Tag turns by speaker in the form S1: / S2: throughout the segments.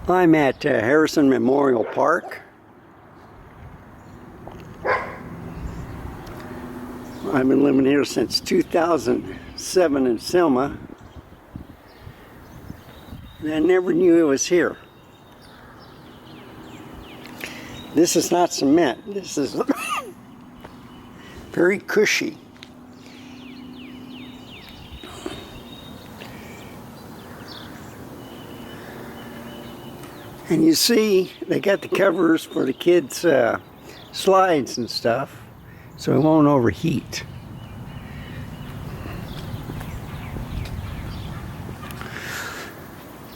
S1: I'm at Harrison Memorial Park. I've been living here since 2007 in Selma. And I never knew it was here. This is not cement. This is very cushy. And you see, they got the covers for the kids' slides and stuff, so it won't overheat.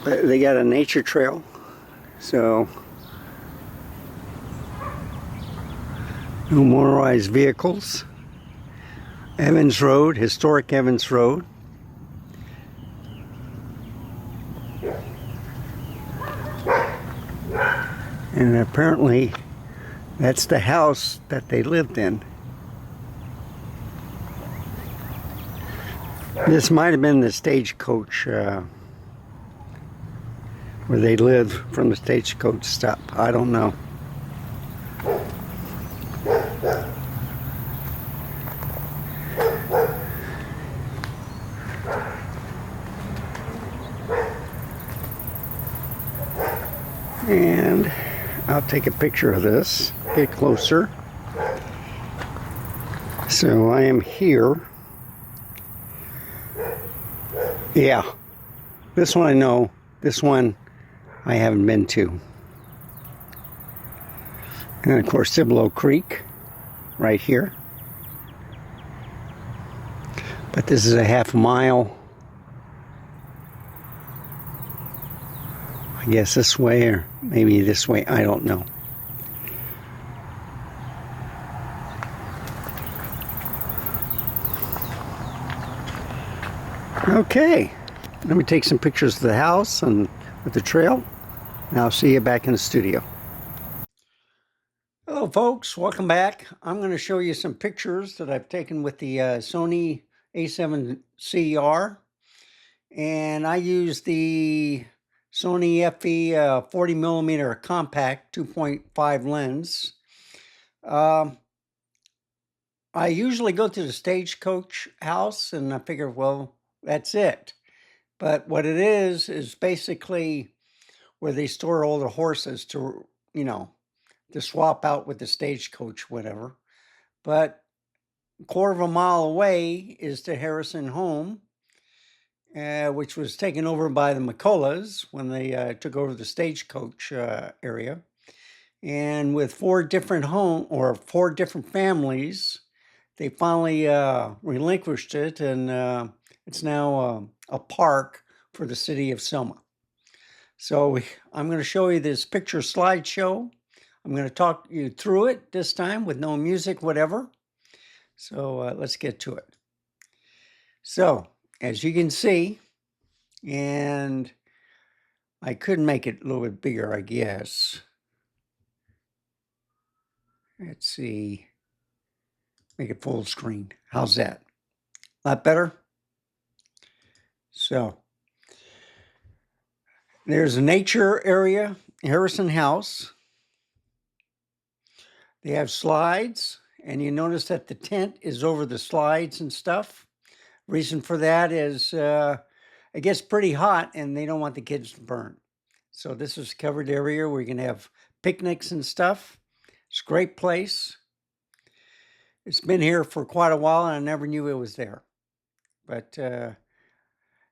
S1: But they got a nature trail, so no motorized vehicles. Evans Road, historic Evans Road. And apparently that's the house that they lived in. This might have been the Stagecoach where they lived from the Stagecoach stop. I don't know. And I'll take a picture of this, get closer. So I am here. Yeah, this one I know, this one I haven't been to. And of course Cibolo Creek, right here. But this is a half mile. I guess this way or maybe this way, I don't know. Okay, let me take some pictures of the house and with the trail, and I'll see you back in the studio. Hello folks, welcome back. I'm going to show you some pictures that I've taken with the Sony A7CR, and I use the Sony FE 40mm compact 2.5 lens. I usually go to the Stagecoach house and I figure, well, that's it. But what it is basically where they store all the horses to, to swap out with the Stagecoach, whatever. But a quarter of a mile away is the Harrison home, which was taken over by the McCulloughs when they took over the Stagecoach area. And with four different families, they finally relinquished it, and it's now a park for the city of Selma. So I'm going to show you this picture slideshow. I'm going to talk you through it this time with no music, whatever. So let's get to it. So as you can see, and I could make it a little bit bigger, I guess. Let's see. Make it full screen. How's that? A lot better? So there's a nature area, Harrison House. They have slides, and you notice that the tent is over the slides and stuff. Reason for that is it gets pretty hot and they don't want the kids to burn. So this is a covered area where you can have picnics and stuff. It's a great place. It's been here for quite a while and I never knew it was there. But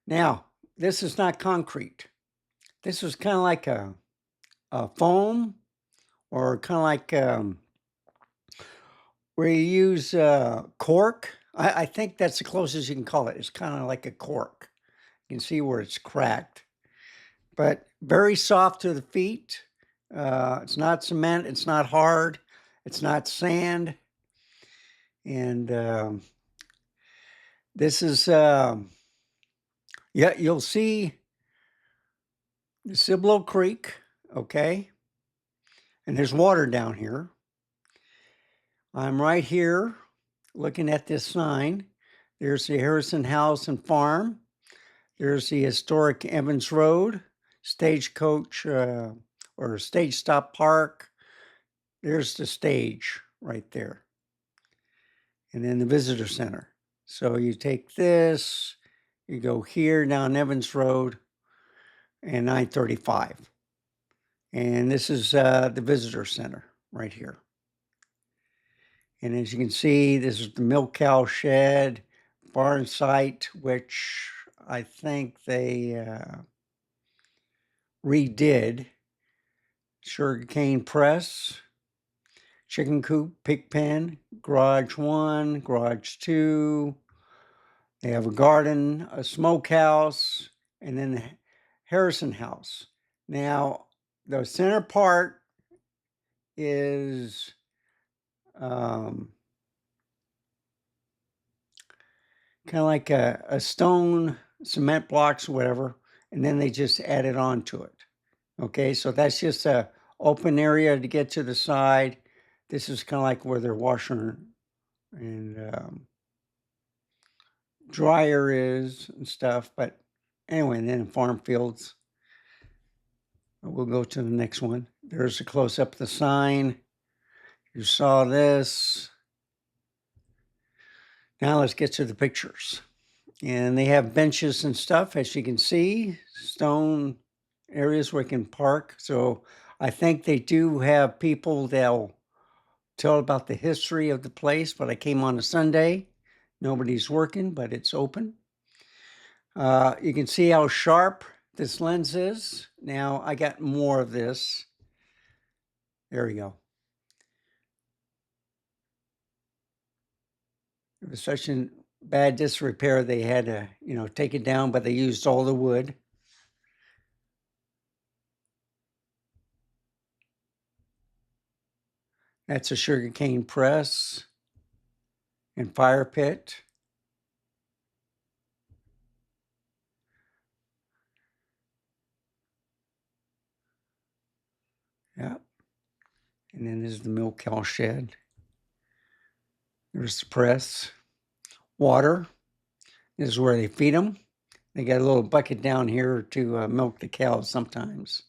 S1: now, this is not concrete. This is kind of like a foam, or kind of like where you use cork. I think that's the closest you can call it. It's kind of like a cork. You can see where it's cracked. But very soft to the feet. It's not cement. It's not hard. It's not sand. And this is, yeah, you'll see the Cibolo Creek, okay? And there's water down here. I'm right here looking at this sign. There's the Harrison House and Farm. There's the historic Evans Road, Stagecoach or Stage Stop Park. There's the stage right there. And then the visitor center. So you take this, you go here down Evans Road and 935. And this is the visitor center right here. And as you can see, this is the milk cow shed, barn site, which I think they redid. Sugarcane press, chicken coop, pig pen, garage 1, garage 2. They have a garden, a smokehouse, and then the Harrison house. Now, the center part is kind of like a stone, cement blocks, whatever, and then they just added on to it. Okay, so that's just a open area to get to the side. This is kind of like where their washer and dryer is and stuff. But anyway, and then farm fields. We'll go to the next one. There's a close up of the sign. You saw this. Now let's get to the pictures. And they have benches and stuff, as you can see, stone areas where you can park. So I think they do have people that'll tell about the history of the place, but I came on a Sunday. Nobody's working, but it's open. You can see how sharp this lens is. Now I got more of this. There we go. It was such a bad disrepair, they had to, take it down, but they used all the wood. That's a sugarcane press and fire pit. Yeah. And then there's the milk cow shed. There's the press. Water. This is where they feed them. They got a little bucket down here to milk the cows sometimes.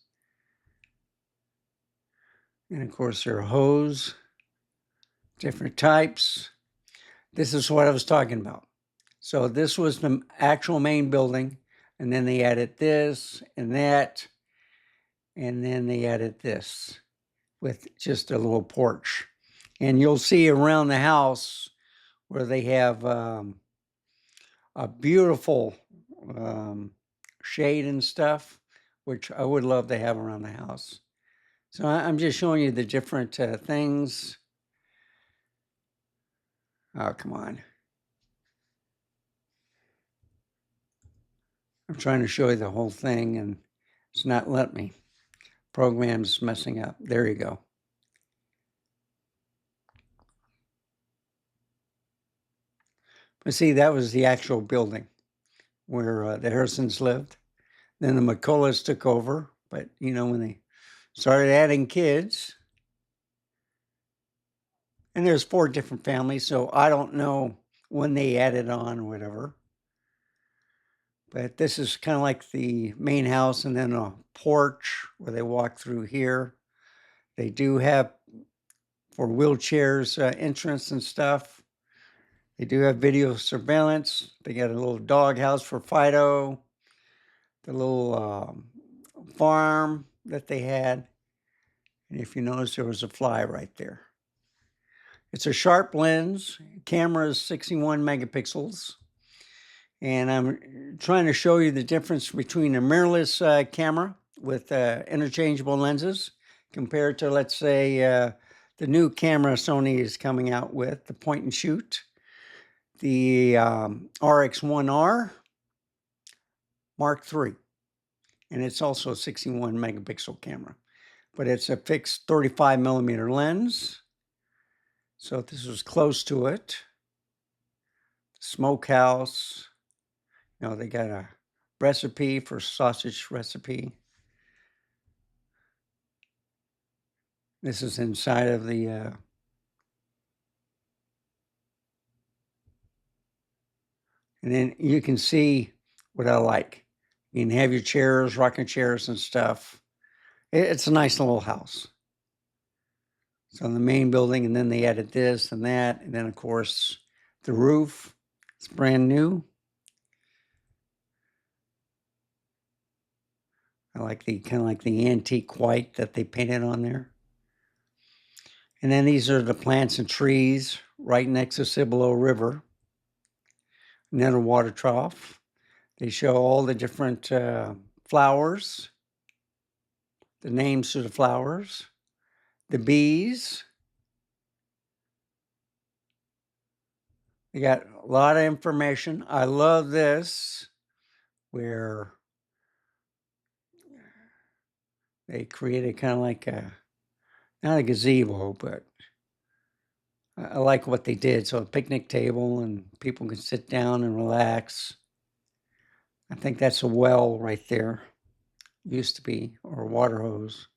S1: And of course, their hose, different types. This is what I was talking about. So this was the actual main building, and then they added this and that, and then they added this with just a little porch. And you'll see around the house where they have a beautiful shade and stuff, which I would love to have around the house. So I'm just showing you the different things. Oh, come on. I'm trying to show you the whole thing and it's not letting me. Program's messing up. There you go. But see, that was the actual building where the Harrisons lived. Then the McCulloughs took over. But, when they started adding kids, and there's 4 different families, so I don't know when they added on or whatever. But this is kind of like the main house and then a porch where they walk through here. They do have, for wheelchairs, entrance and stuff. They do have video surveillance. They got a little dog house for Fido. The little farm that they had. And if you notice, there was a fly right there. It's a sharp lens. Camera is 61 megapixels. And I'm trying to show you the difference between a mirrorless camera with interchangeable lenses compared to, let's say, the new camera Sony is coming out with, the point and shoot, the RX1R Mark III. And it's also a 61 megapixel camera, but it's a fixed 35 millimeter lens. So this was close to it. Smokehouse. They got a recipe for sausage recipe. This is inside of the and then you can see what I like. You can have your chairs, rocking chairs and stuff. It's a nice little house. It's on the main building, and then they added this and that, and then of course the roof. It's brand new. I like the kind of like the antique white that they painted on there. And then these are the plants and trees right next to Cibolo River. And then a water trough. They show all the different flowers, the names of the flowers, the bees. They got a lot of information. I love this where they created kind of like not a gazebo, but I like what they did. So a picnic table and people can sit down and relax. I think that's a well right there. Used to be, or a water hose.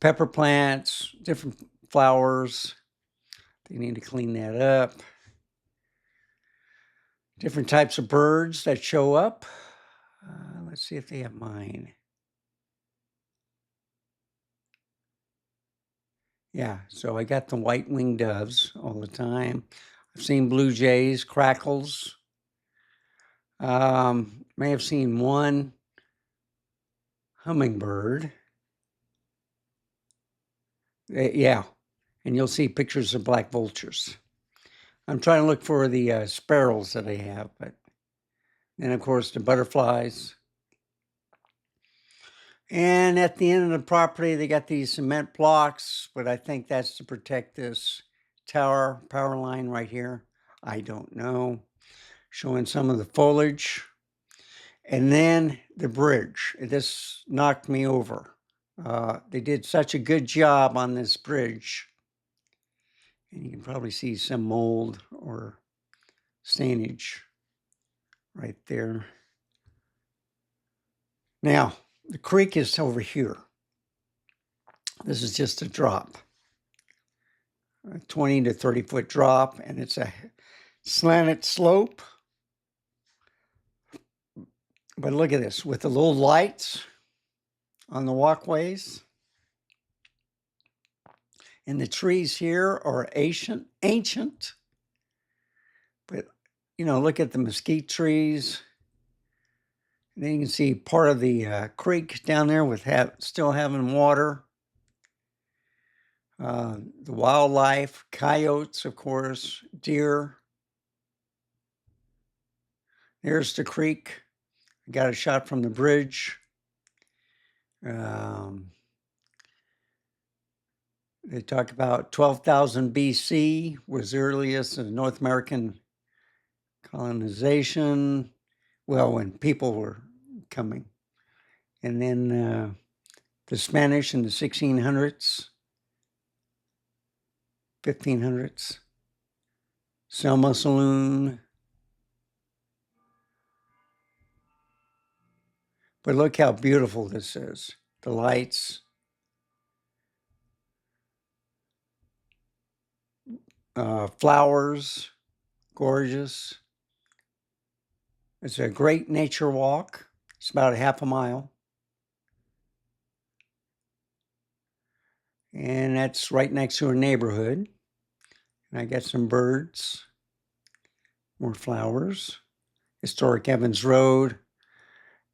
S1: Pepper plants, different flowers. They need to clean that up. Different types of birds that show up. Let's see if they have mine. Yeah, so I got the white-winged doves all the time. I've seen blue jays, crackles. May have seen one hummingbird. Yeah, and you'll see pictures of black vultures. I'm trying to look for the sparrows that I have, but then of course the butterflies. And at the end of the property, they got these cement blocks, but I think that's to protect this power line right here. I don't know. Showing some of the foliage. And then the bridge. This knocked me over. They did such a good job on this bridge. And you can probably see some mold or stainage right there. Now, the creek is over here. This is just a drop, a 20 to 30 foot drop, and it's a slanted slope. But look at this, with the little lights on the walkways. And the trees here are ancient. But, you know, look at the mesquite trees. And then you can see part of the creek down there with still having water. The wildlife, coyotes, of course, deer. There's the creek. I got a shot from the bridge. They talk about 12,000 BC was the earliest of North American colonization. Well, when people were coming. And then the Spanish in the 1600s, 1500s. Selma Saloon. But look how beautiful this is. The lights. Flowers. Gorgeous. It's a great nature walk. It's about a half a mile. And that's right next to a neighborhood. And I got some birds. More flowers. Historic Evans Road.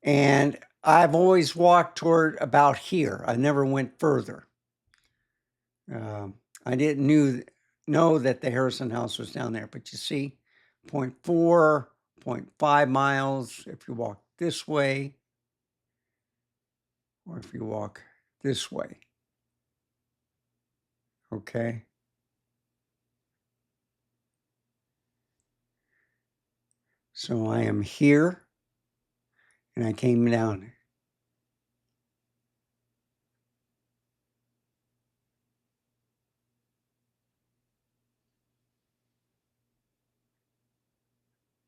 S1: And I've always walked toward about here. I never went further. I didn't know that the Harrison House was down there, but you see, 0.4, 0.5 miles if you walk this way, or if you walk this way. Okay. So I am here, and I came down.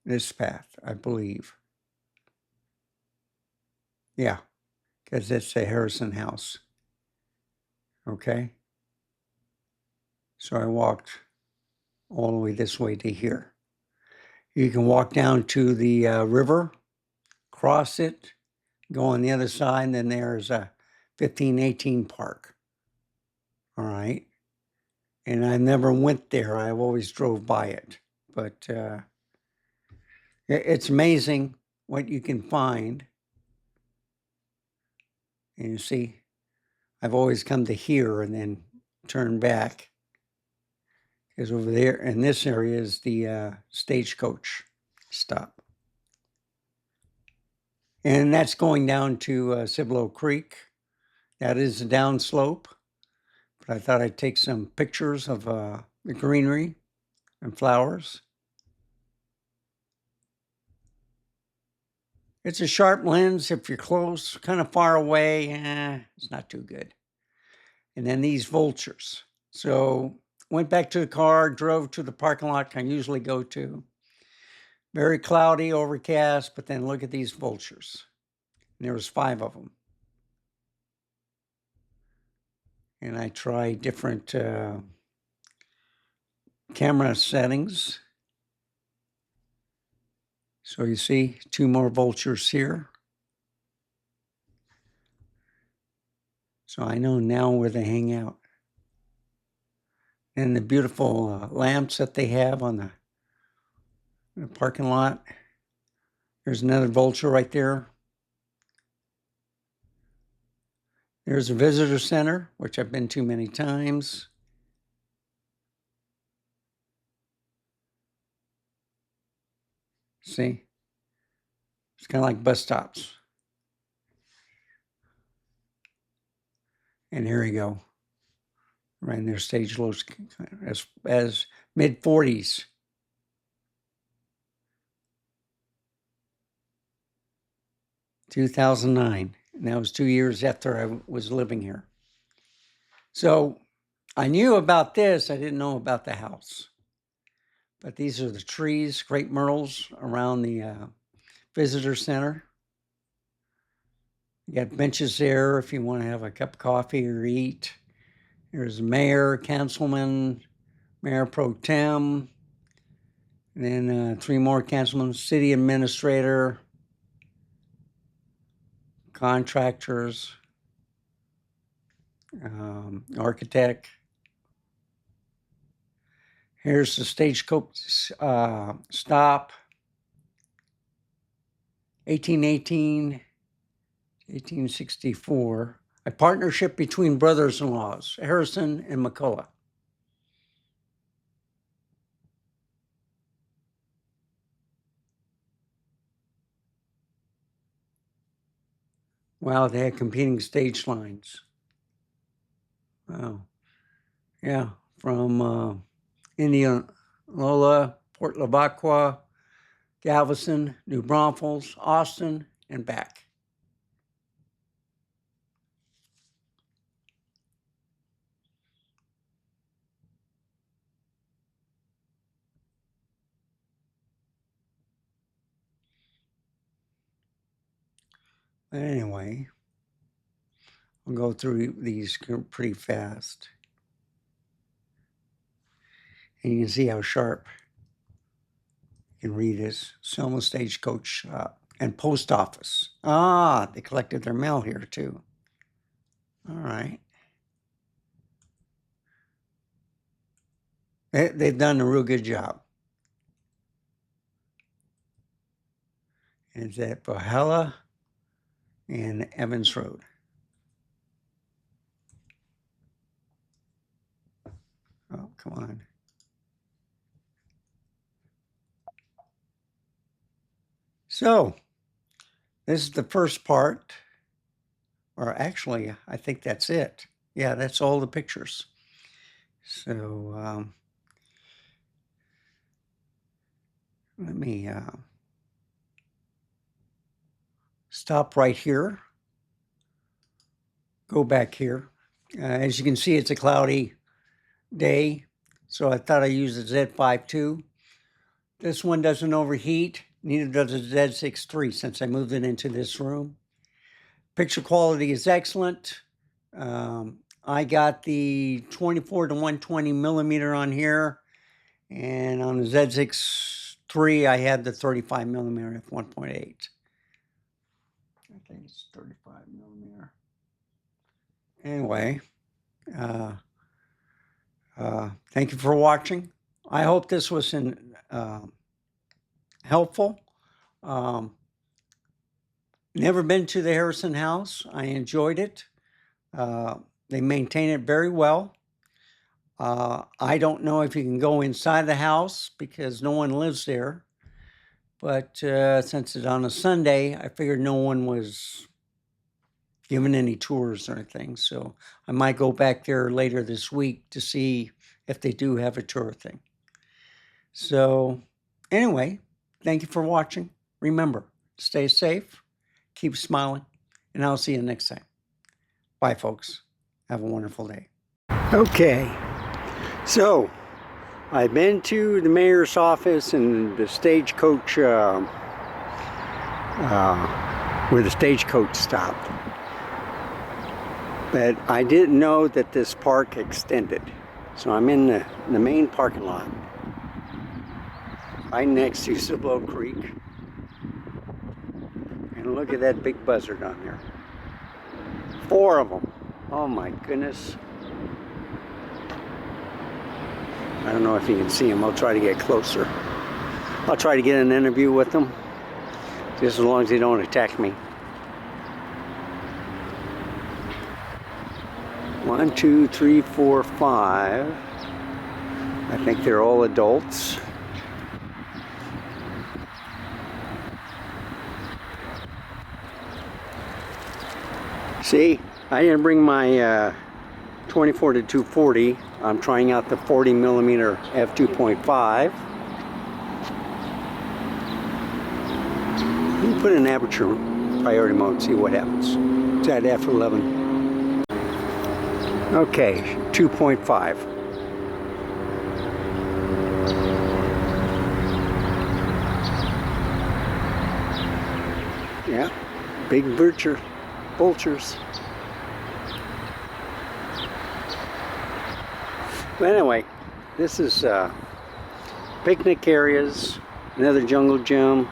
S1: This path, I believe. Yeah, because it's the Harrison House. Okay. So I walked all the way this way to here. You can walk down to the river, cross it, go on the other side, and then there's a 1518 park. All right. And I never went there. I always drove by it. But it's amazing what you can find. And you see, I've always come to here and then turn back. Because over there in this area is the Stagecoach stop. And that's going down to Cibolo Creek. That is a downslope. But I thought I'd take some pictures of the greenery and flowers. It's a sharp lens. If you're close, kind of far away, it's not too good. And then these vultures. So went back to the car, drove to the parking lot I usually go to. Very cloudy, overcast, but then look at these vultures. And there was 5 of them. And I tried different camera settings. So you see 2 more vultures here. So I know now where they hang out. And the beautiful lamps that they have on the parking lot. There's another vulture right there. There's a visitor center, which I've been to many times. See? It's kind of like bus stops. And here you go. Right in their stage lows as mid-40s. (2009). And that was 2 years after I was living here. So I knew about this. I didn't know about the house. But these are the trees, crepe myrtles around the visitor center. You got benches there if you want to have a cup of coffee or eat. There's mayor, councilman, mayor pro tem, and then 3 more councilmen, city administrator, contractors, architect. Here's the Stagecoach stop. 1818, 1864. A partnership between brothers-in-laws, Harrison and McCullough. Wow, they had competing stage lines. Wow. Yeah, from Indianola, Port Lavaca, Galveston, New Braunfels, Austin, and back. But anyway, I'll go through these pretty fast. And you can see how sharp you can read this. Selma Stagecoach and post office. They collected their mail here too. All right. They've done a real good job. And it's at Valhalla and Evans Road. Oh, come on. So, this is the first part, or actually, I think that's it. Yeah, that's all the pictures. So, let me stop right here. Go back here. As you can see, it's a cloudy day, so I thought I'd use the Z5 II. This one doesn't overheat, neither does the Z6 III since I moved it into this room. Picture quality is excellent. I got the 24 to 120 millimeter on here, and on the Z6 III, I had the 35 millimeter f 1.8. think it's 35 millimeter. Anyway, thank you for watching. I hope this was helpful. Never been to the Harrison house. I enjoyed it. They maintain it very well. I don't know if you can go inside the house because no one lives there. But since it's on a Sunday, I figured no one was giving any tours or anything. So I might go back there later this week to see if they do have a tour thing. So anyway, thank you for watching. Remember, stay safe, keep smiling, and I'll see you next time. Bye, folks. Have a wonderful day. Okay, so I've been to the mayor's office and the Stagecoach, where the Stagecoach stopped. But I didn't know that this park extended. So I'm in the main parking lot, right next to Cibolo Creek. And look at that big buzzard on there. 4 of them. Oh my goodness. I don't know if you can see them. I'll try to get closer. I'll try to get an interview with them, just as long as they don't attack me. 1, 2, 3, 4, 5. I think they're all adults. See, I didn't bring my 24 to 240. I'm trying out the 40 millimeter f2.5. Let me put in aperture priority mode and see what happens. It's at f11. Okay, 2.5. Yeah, big vultures. But anyway, this is picnic areas, another jungle gym.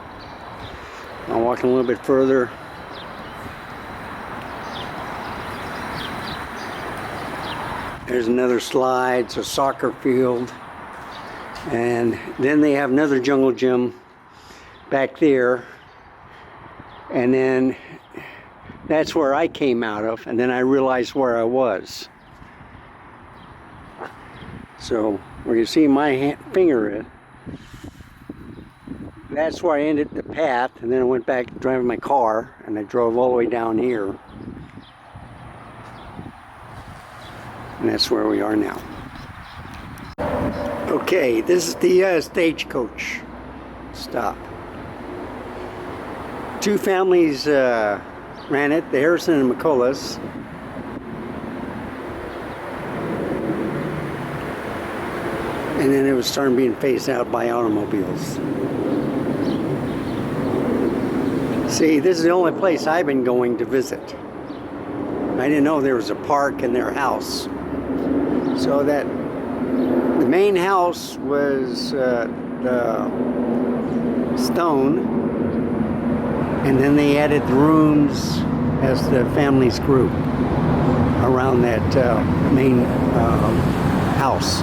S1: I'm walking a little bit further. There's another slide, it's a soccer field. And then they have another jungle gym back there. And then that's where I came out of, and then I realized where I was. So where you see my finger is, that's where I ended the path, and then I went back driving my car, and I drove all the way down here. And that's where we are now. Okay, this is the Stagecoach stop. 2 families ran it, the Harrison and McCulloughs. And then it was starting being phased out by automobiles. See, this is the only place I've been going to visit. I didn't know there was a park in their house. So that the main house was the stone, and then they added the rooms as the families grew around that main house.